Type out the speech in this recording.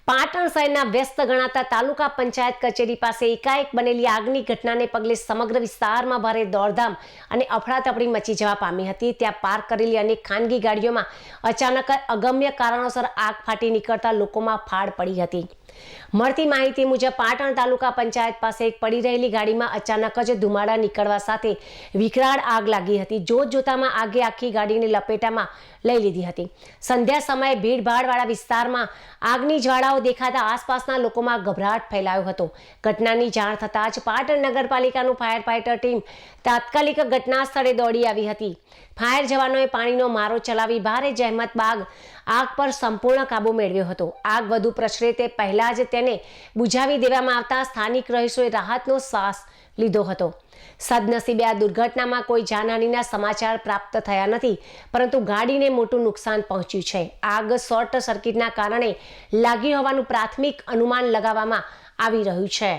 પાટણ શહેરના વ્યસ્ત ગણાતા તાલુકા પંચાયત કચેરી પાસે એકાએક બનેલી આગની ઘટનાને પગલે સમગ્ર વિસ્તારમાં ભારે દોડધામ અને અફડાતફડી મચી જવા પામી હતી। ત્યાં પાર્ક કરેલી અનેક ખાનગી ગાડીઓમાં અચાનક અગમ્ય કારણોસર આગ ફાટી નીકળતા લોકોમાં ફાડ પડી હતી। મળતી માહિતી મુજબ પાટણ તાલુકા પંચાયત પાસે એક પડી રહેલી ગાડીમાં અચાનક જ ધુમાડા નીકળવા સાથે વિકરાળ આગ લાગી હતી। જોતજોતામાં આગે આખી ગાડીને લપેટામાં લઈ લીધી હતી। સંધ્યા સમયે ભીડભાડવાળા વિસ્તારમાં આગની જ્વાળાઓ દેખાતા આસપાસના લોકોમાં ગભરાટ ફેલાયો હતો। ઘટનાની જાણ થતાં જ પાટણ નગરપાલિકાનું ફાયર ફાઇટર ટીમ તાત્કાલિક ઘટના સ્થળે દોડી આવી હતી। ફાયર જવાનોએ પાણીનો મારો ચલાવી ભારે જહેમત બાદ આગ પર સંપૂર્ણ કાબુ મેળવ્યો હતો। આગ વધુ પ્રસરે તે પહેલા જ તેને બુઝાવી દેવામાં આવતા સ્થાનિક રહીશોએ રાહતનો શ્વાસ લીધો હતો। સદનસીબે આ દુર્ઘટનામાં કોઈ જાનહાનિના સમાચાર પ્રાપ્ત થયા નથી, પરંતુ ગાડીને મોટું નુકસાન પહોંચ્યું છે। આગ શોર્ટ સર્કિટના કારણે લાગી હોવાનું પ્રાથમિક અનુમાન લગાવવામાં આવી રહ્યું છે।